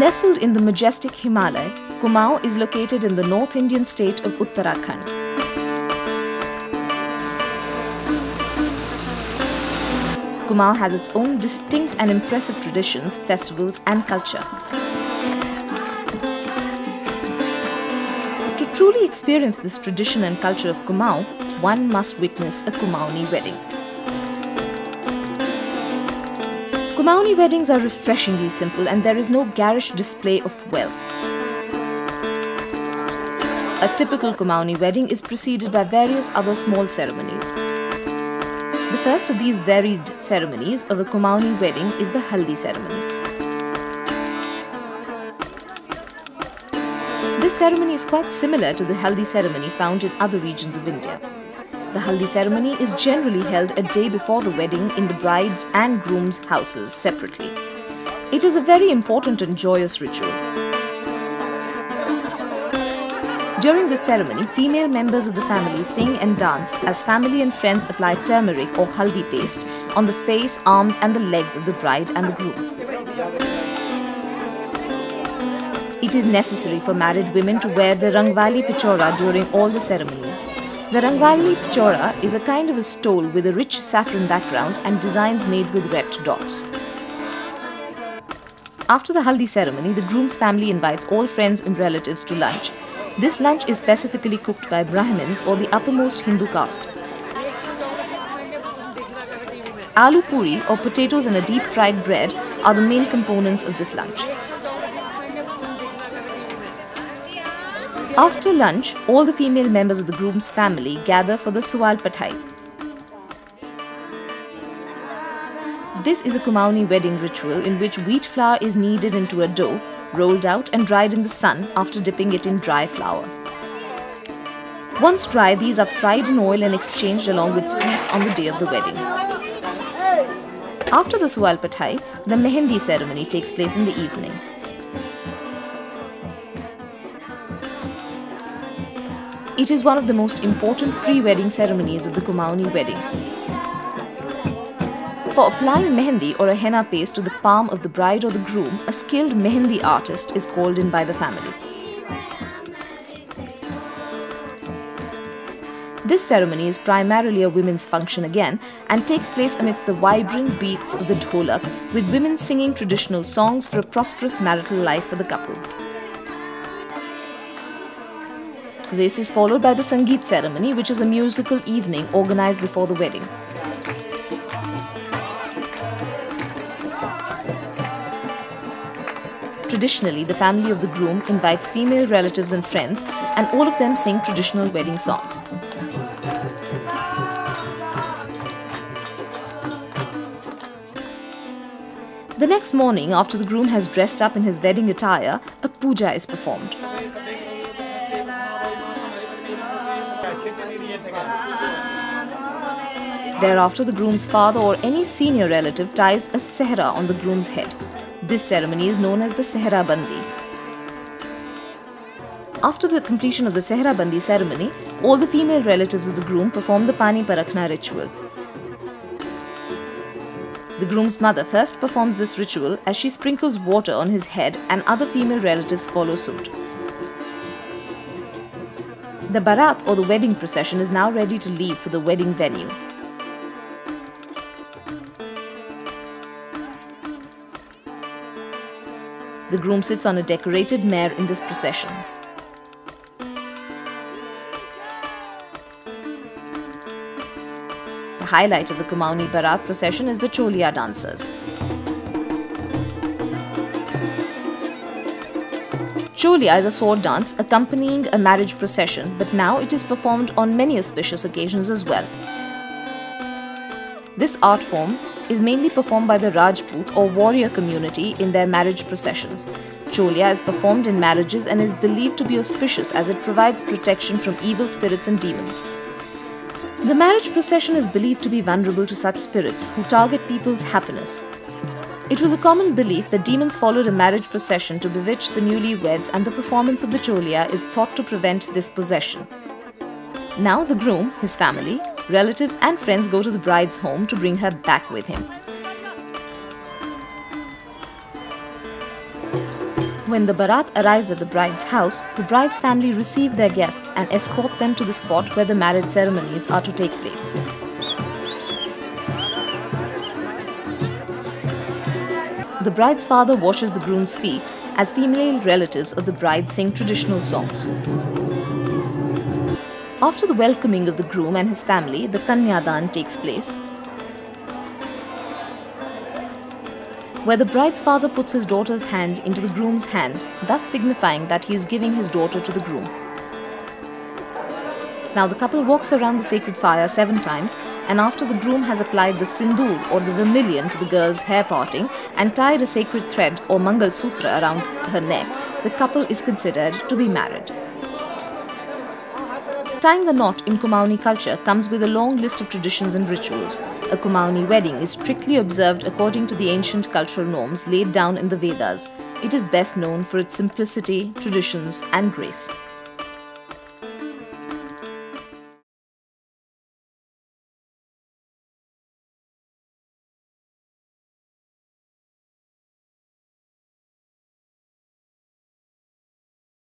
Nestled in the majestic Himalaya, Kumaon is located in the North Indian state of Uttarakhand. Kumaon has its own distinct and impressive traditions, festivals and culture. To truly experience this tradition and culture of Kumaon, one must witness a Kumaoni wedding. Kumaoni weddings are refreshingly simple and there is no garish display of wealth. A typical Kumaoni wedding is preceded by various other small ceremonies. The first of these varied ceremonies of a Kumaoni wedding is the Haldi ceremony. This ceremony is quite similar to the Haldi ceremony found in other regions of India. The Haldi ceremony is generally held a day before the wedding in the bride's and groom's houses separately. It is a very important and joyous ritual. During this ceremony, female members of the family sing and dance as family and friends apply turmeric or haldi paste on the face, arms and the legs of the bride and the groom. It is necessary for married women to wear the rangwali pichora during all the ceremonies. The rangwali pichora is a kind of a stole with a rich saffron background and designs made with red dots. After the haldi ceremony, the groom's family invites all friends and relatives to lunch. This lunch is specifically cooked by Brahmins or the uppermost Hindu caste. Aloo puri or potatoes and a deep fried bread are the main components of this lunch. After lunch, all the female members of the groom's family gather for the suwal pathai. This is a Kumaoni wedding ritual in which wheat flour is kneaded into a dough, rolled out and dried in the sun after dipping it in dry flour. Once dry, these are fried in oil and exchanged along with sweets on the day of the wedding. After the suwal pathai, the mehendi ceremony takes place in the evening. It is one of the most important pre-wedding ceremonies of the Kumaoni wedding. For applying mehendi or a henna paste to the palm of the bride or the groom, a skilled mehendi artist is called in by the family. This ceremony is primarily a women's function again and takes place amidst the vibrant beats of the dholak, with women singing traditional songs for a prosperous marital life for the couple. This is followed by the Sangeet ceremony, which is a musical evening organized before the wedding. Traditionally, the family of the groom invites female relatives and friends, and all of them sing traditional wedding songs. The next morning, after the groom has dressed up in his wedding attire, a puja is performed. Thereafter, the groom's father or any senior relative ties a sehra on the groom's head. This ceremony is known as the Sehra Bandi. After the completion of the Sehra Bandi ceremony, all the female relatives of the groom perform the Pani Parakna ritual. The groom's mother first performs this ritual as she sprinkles water on his head and other female relatives follow suit. The Barat or the wedding procession is now ready to leave for the wedding venue. The groom sits on a decorated mare in this procession. The highlight of the Kumaoni Barat procession is the Cholia dancers. Cholia is a sword dance accompanying a marriage procession, but now it is performed on many auspicious occasions as well. This art form is mainly performed by the Rajput or warrior community in their marriage processions. Cholia is performed in marriages and is believed to be auspicious as it provides protection from evil spirits and demons. The marriage procession is believed to be vulnerable to such spirits who target people's happiness. It was a common belief that demons followed a marriage procession to bewitch the newlyweds, and the performance of the Cholia is thought to prevent this possession. Now the groom, his family, relatives and friends go to the bride's home to bring her back with him. When the barat arrives at the bride's house, the bride's family receive their guests and escort them to the spot where the marriage ceremonies are to take place. The bride's father washes the groom's feet as female relatives of the bride sing traditional songs. After the welcoming of the groom and his family, the Kanyadan takes place, where the bride's father puts his daughter's hand into the groom's hand, thus signifying that he is giving his daughter to the groom. Now the couple walks around the sacred fire 7 times, and after the groom has applied the sindoor or the vermilion to the girl's hair parting and tied a sacred thread or mangal sutra around her neck, the couple is considered to be married. Tying the knot in Kumaoni culture comes with a long list of traditions and rituals. A Kumaoni wedding is strictly observed according to the ancient cultural norms laid down in the Vedas. It is best known for its simplicity, traditions, and grace.